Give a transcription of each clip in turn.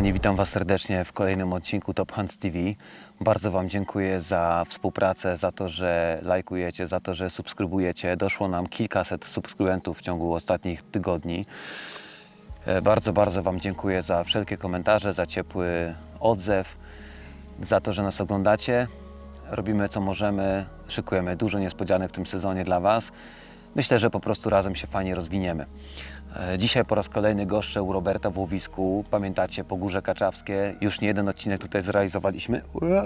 Kochani, witam Was serdecznie w kolejnym odcinku Top Hunts TV. Bardzo Wam dziękuję za współpracę, za to, że lajkujecie, za to, że subskrybujecie. Doszło nam kilkaset subskrybentów w ciągu ostatnich tygodni. Bardzo Wam dziękuję za wszelkie komentarze, za ciepły odzew, za to, że nas oglądacie. Robimy co możemy, szykujemy dużo niespodzianek w tym sezonie dla Was. Myślę, że po prostu razem się fajnie rozwiniemy. Dzisiaj po raz kolejny goszczę u Roberta w łowisku. Pamiętacie, Pogórze Kaczawskie. Już nie jeden odcinek tutaj zrealizowaliśmy.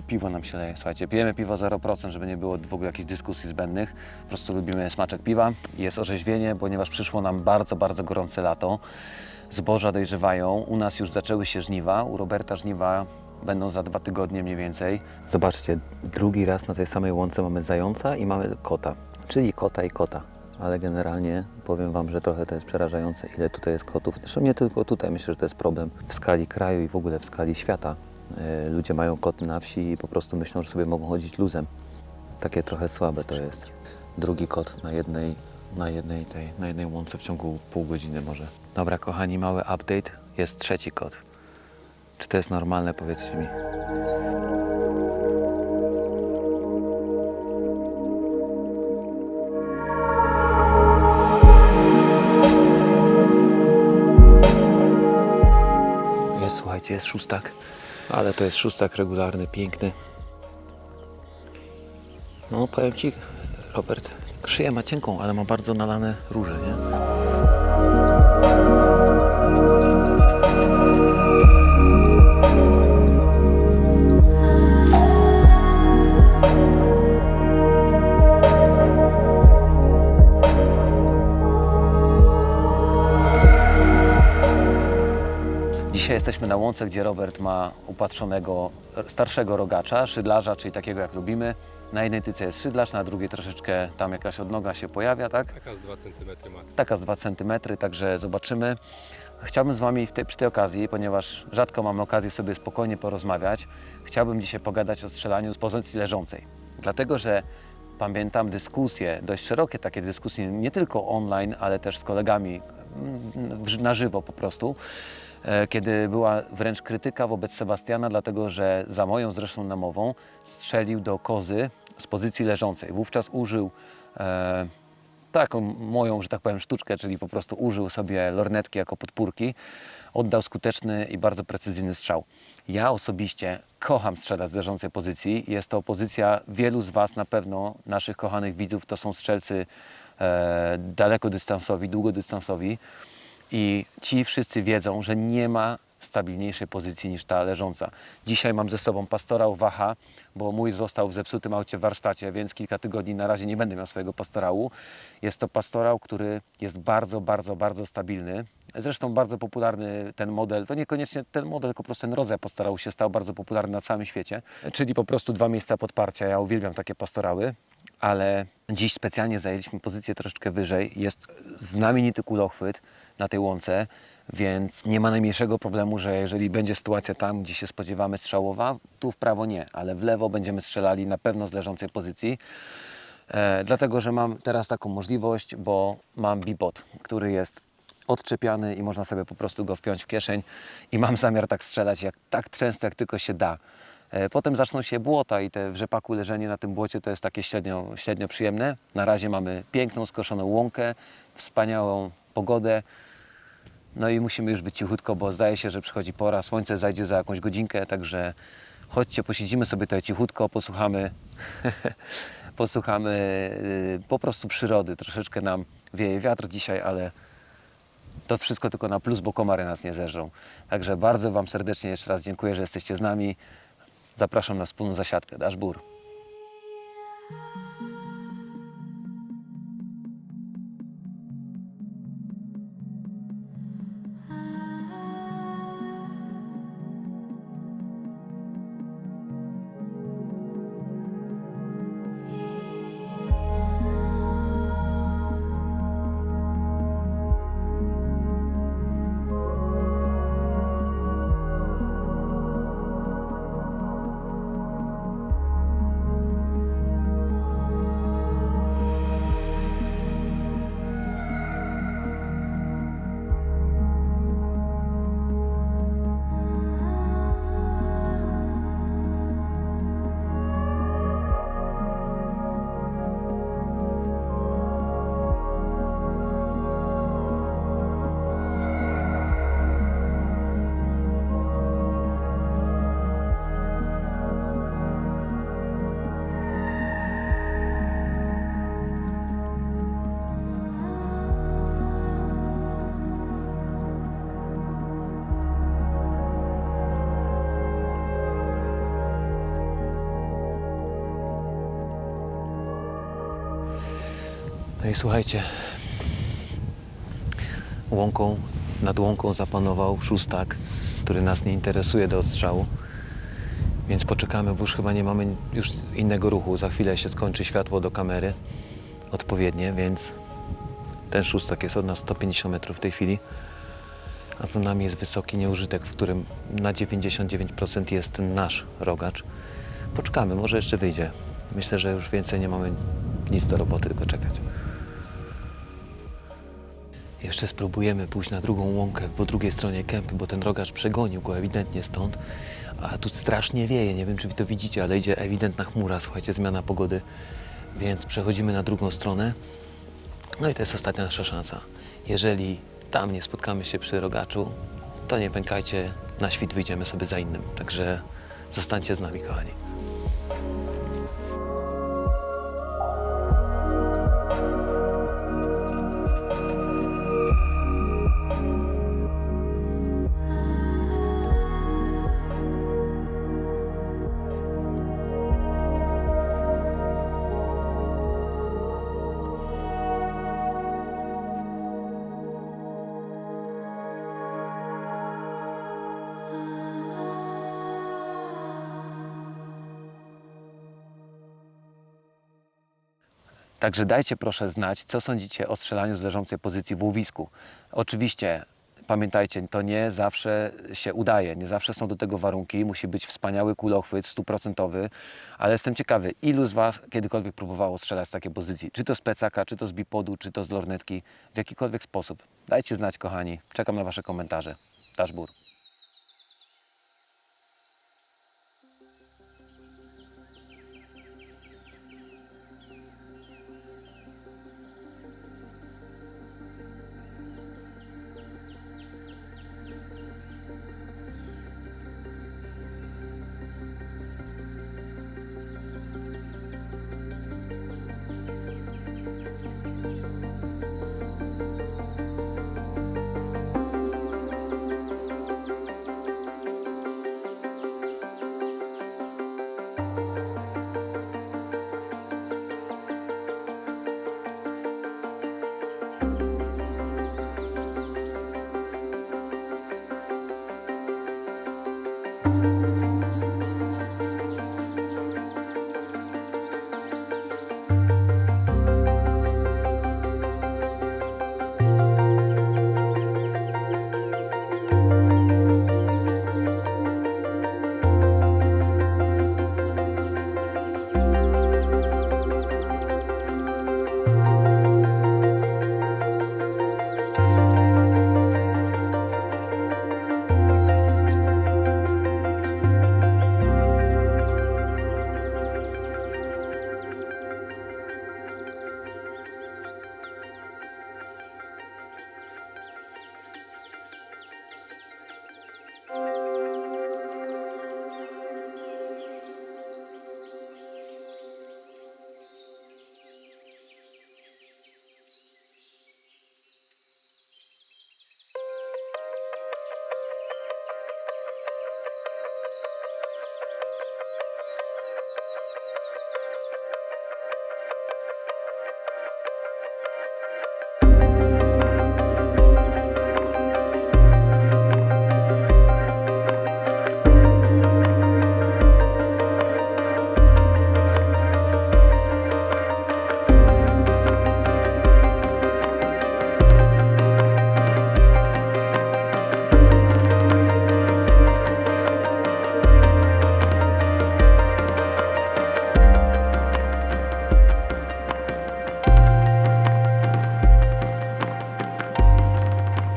Piwo nam się leje, słuchajcie. Pijemy piwo 0%, żeby nie było w ogóle jakichś dyskusji zbędnych. Po prostu lubimy smaczek piwa. Jest orzeźwienie, ponieważ przyszło nam bardzo gorące lato. Zboża dojrzewają. U nas już zaczęły się żniwa. U Roberta żniwa będą za 2 tygodnie mniej więcej. Zobaczcie, drugi raz na tej samej łące mamy zająca i mamy kota. Czyli kota i kota. Ale generalnie powiem Wam, że trochę to jest przerażające, ile tutaj jest kotów. Zresztą nie tylko tutaj, myślę, że to jest problem w skali kraju i w ogóle w skali świata. Ludzie mają koty na wsi i po prostu myślą, że sobie mogą chodzić luzem. Takie trochę słabe to jest. Drugi kot na jednej łące w ciągu pół godziny może. Dobra, kochani, mały update. Jest trzeci kot. Czy to jest normalne? Powiedzcie mi. Słuchajcie, jest szóstak, ale to jest szóstak regularny, piękny. No powiem Ci, Robert, szyję ma cienką, ale ma bardzo nalane róże, nie? Dzisiaj jesteśmy na łące, gdzie Robert ma upatrzonego starszego rogacza, szydlarza, czyli takiego jak lubimy. Na jednej tyce jest szydlarz, na drugiej troszeczkę tam jakaś odnoga się pojawia, tak? Taka z 2 cm max. Taka z 2 cm, także zobaczymy. Chciałbym z Wami przy tej okazji, ponieważ rzadko mamy okazję sobie spokojnie porozmawiać, chciałbym dzisiaj pogadać o strzelaniu z pozycji leżącej. Dlatego, że pamiętam dyskusje, dość szerokie takie dyskusje, nie tylko online, ale też z kolegami na żywo po prostu, kiedy była wręcz krytyka wobec Sebastiana, dlatego że za moją zresztą namową strzelił do kozy z pozycji leżącej. Wówczas użył taką moją, że tak powiem, sztuczkę, czyli po prostu użył sobie lornetki jako podpórki. Oddał skuteczny i bardzo precyzyjny strzał. Ja osobiście kocham strzelać z leżącej pozycji. Jest to pozycja wielu z Was na pewno, naszych kochanych widzów, to są strzelcy dalekodystansowi, długodystansowi. I ci wszyscy wiedzą, że nie ma stabilniejszej pozycji niż ta leżąca. Dzisiaj mam ze sobą pastorał Waha, bo mój został w zepsutym aucie w warsztacie, więc kilka tygodni na razie nie będę miał swojego pastorału. Jest to pastorał, który jest bardzo stabilny. Zresztą bardzo popularny ten model, to niekoniecznie ten model, tylko po prostu ten rodzaj pastorału się stał bardzo popularny na całym świecie. Czyli po prostu 2 miejsca podparcia. Ja uwielbiam takie pastorały. Ale dziś specjalnie zajęliśmy pozycję troszeczkę wyżej. Jest znamienity kulochwyt na tej łące, więc nie ma najmniejszego problemu, że jeżeli będzie sytuacja tam, gdzie się spodziewamy strzałowa, tu w prawo nie, ale w lewo będziemy strzelali na pewno z leżącej pozycji. Dlatego, że mam teraz taką możliwość, bo mam bibot, który jest odczepiany i można sobie po prostu go wpiąć w kieszeń i mam zamiar tak strzelać tak często, jak tylko się da. Potem zaczną się błota i te w rzepaku leżenie na tym błocie to jest takie średnio przyjemne. Na razie mamy piękną, skoszoną łąkę, wspaniałą pogodę. No i musimy już być cichutko, bo zdaje się, że przychodzi pora, słońce zajdzie za jakąś godzinkę, także chodźcie, posiedzimy sobie tutaj cichutko, posłuchamy po prostu przyrody. Troszeczkę nam wieje wiatr dzisiaj, ale to wszystko tylko na plus, bo komary nas nie zeżrą. Także bardzo Wam serdecznie jeszcze raz dziękuję, że jesteście z nami. Zapraszam na wspólną zasiadkę. Dasz bór. No i słuchajcie, nad łąką zapanował szóstak, który nas nie interesuje do odstrzału. Więc poczekamy, bo już chyba nie mamy już innego ruchu. Za chwilę się skończy światło do kamery odpowiednie, więc ten szóstak jest od nas 150 metrów w tej chwili. A za nami jest wysoki nieużytek, w którym na 99% jest ten nasz rogacz. Poczekamy, może jeszcze wyjdzie. Myślę, że już więcej nie mamy nic do roboty, tylko czekać. Jeszcze spróbujemy pójść na drugą łąkę, po drugiej stronie kępy, bo ten rogacz przegonił go ewidentnie stąd. A tu strasznie wieje, nie wiem czy wy to widzicie, ale idzie ewidentna chmura, słuchajcie, zmiana pogody. Więc przechodzimy na drugą stronę. No i to jest ostatnia nasza szansa. Jeżeli tam nie spotkamy się przy rogaczu, to nie pękajcie, na świt wyjdziemy sobie za innym. Także zostańcie z nami, kochani. Także dajcie proszę znać, co sądzicie o strzelaniu z leżącej pozycji w łowisku. Oczywiście pamiętajcie, to nie zawsze się udaje, nie zawsze są do tego warunki, musi być wspaniały kulochwyt, 100%, ale jestem ciekawy, ilu z Was kiedykolwiek próbowało strzelać z takiej pozycji, czy to z plecaka, czy to z bipodu, czy to z lornetki, w jakikolwiek sposób. Dajcie znać, kochani, czekam na Wasze komentarze. Dashbur.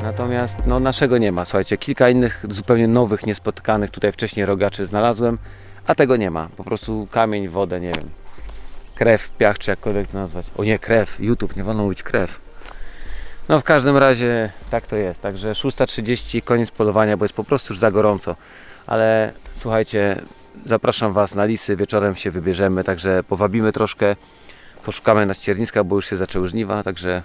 Natomiast no, naszego nie ma, słuchajcie, kilka innych zupełnie nowych, niespotkanych tutaj wcześniej rogaczy znalazłem, a tego nie ma, po prostu kamień, wodę, nie wiem, krew, piach, czy jakkolwiek to nazwać. O nie, krew, YouTube, nie wolno mówić krew. No w każdym razie tak to jest, także 6:30, koniec polowania, bo jest po prostu już za gorąco, ale słuchajcie, zapraszam Was na lisy, wieczorem się wybierzemy, także powabimy troszkę, poszukamy na ścierniskach, bo już się zaczęły żniwa, także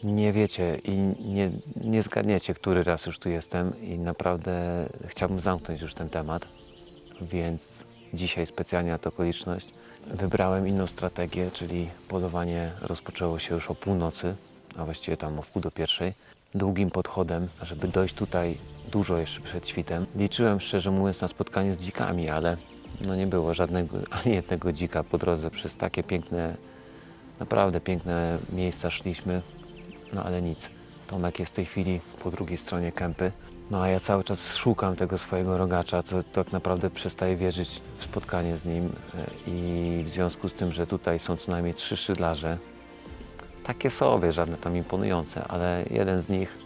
Nie wiecie i nie zgadniecie, który raz już tu jestem i naprawdę chciałbym zamknąć już ten temat, więc dzisiaj specjalnie na tę okoliczność wybrałem inną strategię, czyli polowanie rozpoczęło się już o północy, a właściwie tam o 12:45, długim podchodem, żeby dojść tutaj dużo jeszcze przed świtem. Liczyłem szczerze mówiąc na spotkanie z dzikami, ale no nie było żadnego, ani jednego dzika po drodze. Przez takie piękne, naprawdę piękne miejsca szliśmy. No ale nic. Tomek jest w tej chwili po drugiej stronie kępy. No a ja cały czas szukam tego swojego rogacza, to tak naprawdę przestaję wierzyć w spotkanie z nim i w związku z tym, że tutaj są co najmniej 3 szydlarze, takie sobie, żadne tam imponujące, ale jeden z nich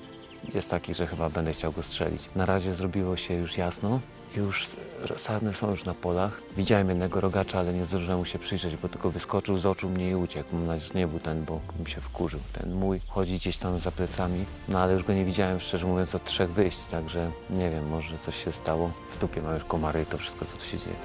jest taki, że chyba będę chciał go strzelić. Na razie zrobiło się już jasno. Już sarny są już na polach. Widziałem jednego rogacza, ale nie zdążyłem mu się przyjrzeć, bo tylko wyskoczył z oczu mnie i uciekł. Mam nadzieję, że nie był ten, bo mi się wkurzył. Ten mój chodzi gdzieś tam za plecami. No ale już go nie widziałem, szczerze mówiąc, od 3 wyjść, także nie wiem, może coś się stało. W dupie mam już komary i to wszystko, co tu się dzieje.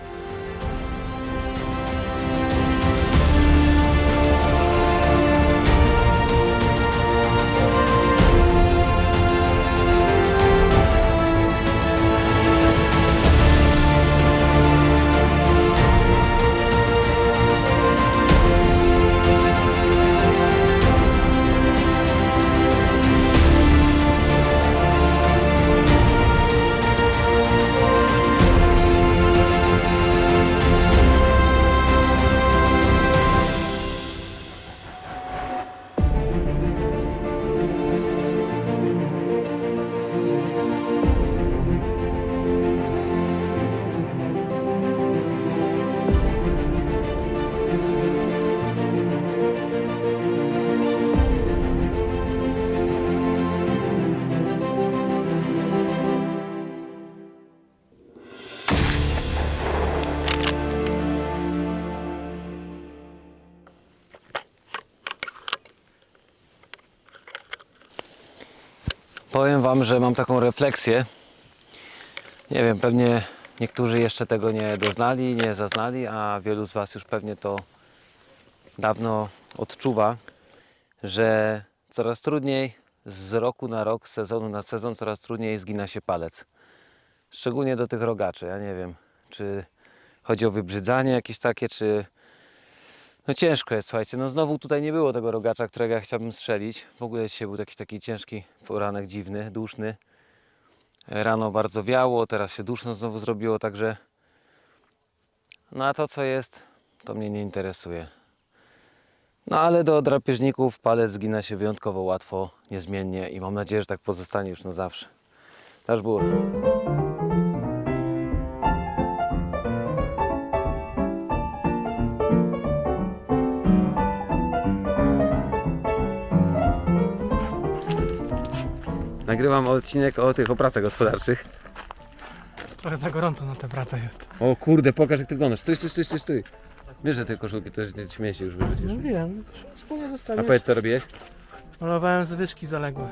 Powiem Wam, że mam taką refleksję. Nie wiem, pewnie niektórzy jeszcze tego nie doznali, nie zaznali, a wielu z Was już pewnie to dawno odczuwa, że coraz trudniej z roku na rok, z sezonu na sezon, coraz trudniej zgina się palec. Szczególnie do tych rogaczy. Ja nie wiem, czy chodzi o wybrzydzanie jakieś takie, czy... No ciężko jest, słuchajcie. No znowu tutaj nie było tego rogacza, którego ja chciałbym strzelić. W ogóle dzisiaj był jakiś taki ciężki poranek, dziwny, duszny. Rano bardzo wiało, teraz się duszno znowu zrobiło, także... No a to co jest, to mnie nie interesuje. No ale do drapieżników palec zgina się wyjątkowo łatwo, niezmiennie i mam nadzieję, że tak pozostanie już na zawsze. Dasz bór. Nagrywam odcinek o tych pracach gospodarczych. Trochę za gorąco na tę pracę jest. O kurde, pokaż jak ty wyglądasz. Stój. Wiesz, że te koszulki to śmiej się już wyrzucisz. No wiem, wspólnie A zostawię. powiedz, co robiłeś? Malowałem zwyżki zaległe.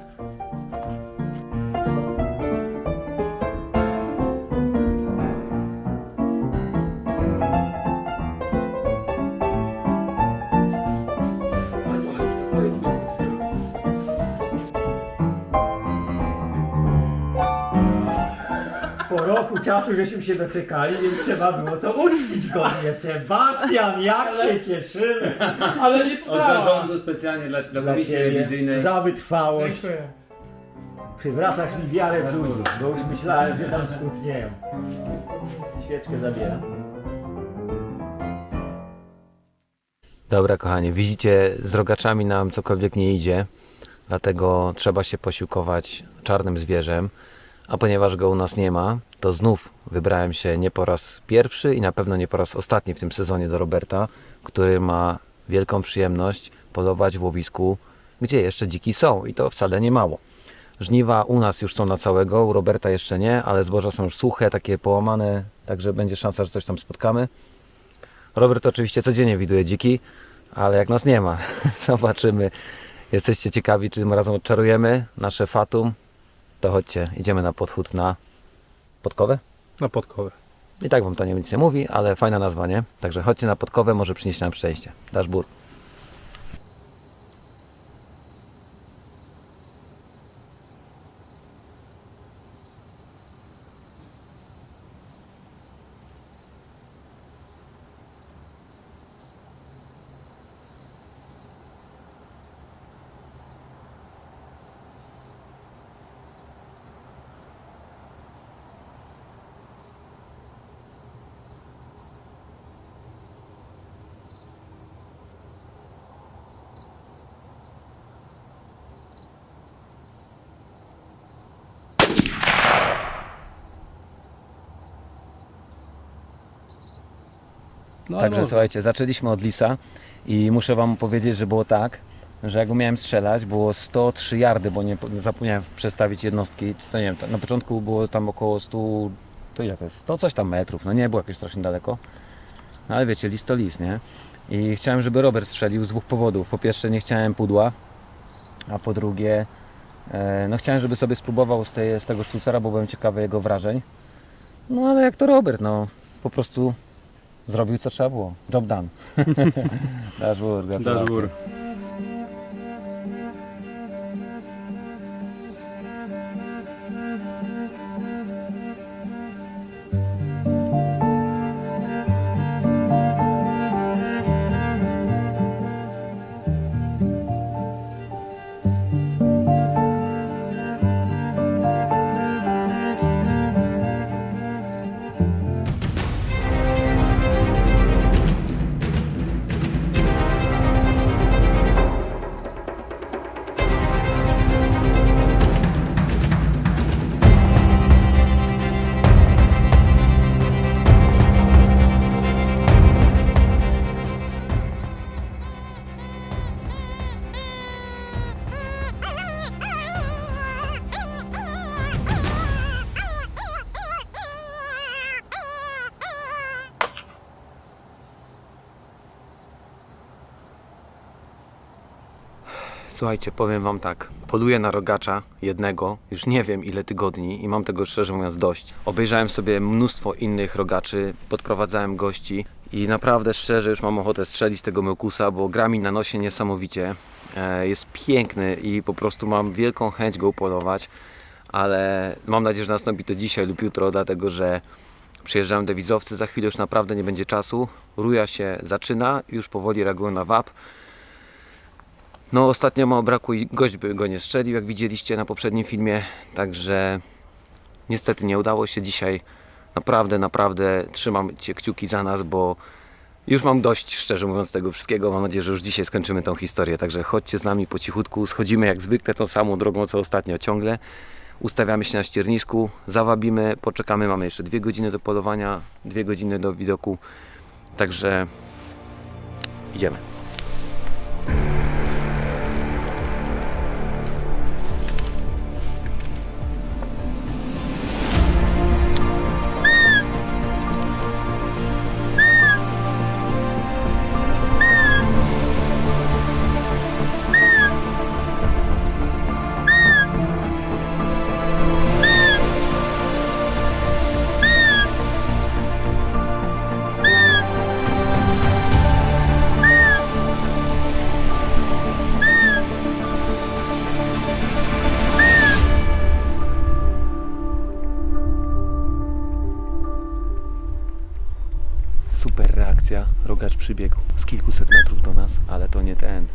Po roku czasu żeśmy się doczekali, więc trzeba było to uczcić godnie. Sebastian, jak się cieszymy! Ale nie Od zarządu specjalnie dla komisji rewizyjnej. Za wytrwałość. Dziękuję. Przywracasz mi wiarę w ludzi, bo już myślałem, że tam skutnieją. Świeczkę zabieram. Dobra kochanie, widzicie, z rogaczami nam cokolwiek nie idzie, dlatego trzeba się posiłkować czarnym zwierzem, a ponieważ go u nas nie ma, to znów wybrałem się nie po raz pierwszy i na pewno nie po raz ostatni w tym sezonie do Roberta, który ma wielką przyjemność polować w łowisku, gdzie jeszcze dziki są i to wcale nie mało. Żniwa u nas już są na całego, u Roberta jeszcze nie, ale zboża są już suche, takie połamane, także będzie szansa, że coś tam spotkamy. Robert oczywiście codziennie widuje dziki, ale jak nas nie ma, zobaczymy. Jesteście ciekawi, czy tym razem odczarujemy nasze fatum, to chodźcie, idziemy na podchód na Podkowę. Na Podkowę. I tak wam to nic nie mówi, ale fajna nazwa, nie? Także chodźcie na Podkowę, może przynieść nam szczęście. Dasz bór. No, Także może. słuchajcie, zaczęliśmy od lisa i muszę wam powiedzieć, że było tak, że jak miałem strzelać, było 103 yardy, bo nie zapomniałem przestawić jednostki. To nie wiem, na początku było tam około 100, to ile to jest? 100 coś tam metrów, no nie było jakieś strasznie daleko. No ale wiecie, lis to lis, nie? I chciałem, żeby Robert strzelił z dwóch powodów. Po pierwsze nie chciałem pudła, a po drugie no chciałem, żeby sobie spróbował z tego sztucera, bo byłem ciekawy jego wrażeń. No ale jak to Robert, no po prostu zrobił co trzeba było. Job done. Dashboard, gratulacje. Dashboard. Słuchajcie, powiem wam tak, poluję na rogacza jednego, już nie wiem ile tygodni i mam tego szczerze mówiąc dość. Obejrzałem sobie mnóstwo innych rogaczy, podprowadzałem gości i naprawdę szczerze już mam ochotę strzelić tego Meukusa, bo gra mi na nosie niesamowicie. Jest piękny i po prostu mam wielką chęć go upolować, ale mam nadzieję, że nastąpi to dzisiaj lub jutro, dlatego że przyjeżdżają dewizowcy, za chwilę już naprawdę nie będzie czasu. Ruja się zaczyna, już powoli reagują na WAP. No ostatnio mało brakło i gość by go nie strzelił, jak widzieliście na poprzednim filmie, także niestety nie udało się dzisiaj. Naprawdę trzymajcie kciuki za nas, bo już mam dość, szczerze mówiąc, tego wszystkiego. Mam nadzieję, że już dzisiaj skończymy tą historię, także chodźcie z nami po cichutku, schodzimy jak zwykle tą samą drogą co ostatnio ciągle. Ustawiamy się na ściernisku, zawabimy, poczekamy, mamy jeszcze 2 godziny do polowania, 2 godziny do widoku, także idziemy. Super reakcja, rogacz przybiegł z kilkuset metrów do nas, ale to nie ten.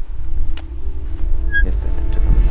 Niestety, czekamy dalej.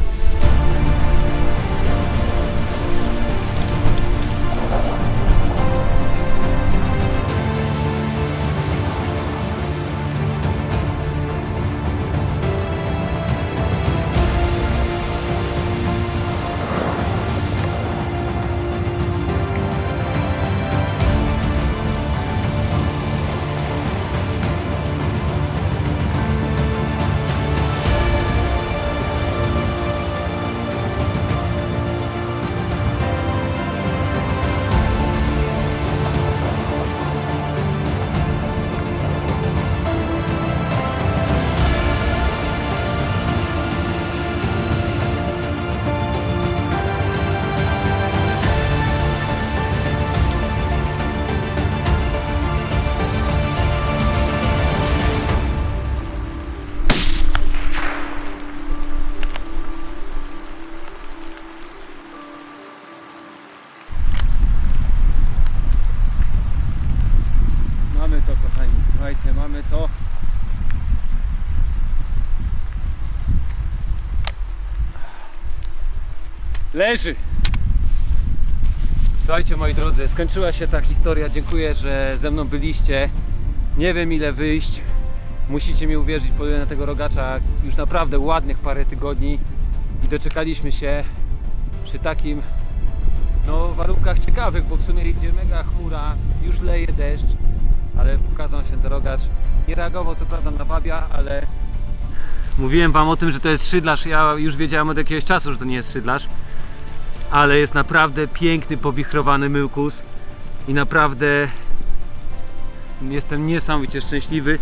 Mamy to, kochani, słuchajcie, mamy to. Leży. Słuchajcie, moi drodzy, skończyła się ta historia. Dziękuję, że ze mną byliście. Nie wiem ile wyjść. Musicie mi uwierzyć, poluję na tego rogacza już naprawdę ładnych parę tygodni i doczekaliśmy się przy takim warunkach ciekawych, bo w sumie idzie mega chmura, już leje deszcz. ale pokazał się ten rogacz. Nie reagował co prawda na wabia, ale mówiłem wam o tym, że to jest szydlarz. Ja już wiedziałem od jakiegoś czasu, że to nie jest szydlarz, ale jest naprawdę piękny, powichrowany myłkus i naprawdę jestem niesamowicie szczęśliwy,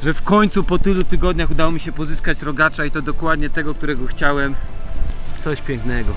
że w końcu po tylu tygodniach udało mi się pozyskać rogacza i to dokładnie tego, którego chciałem. Coś pięknego.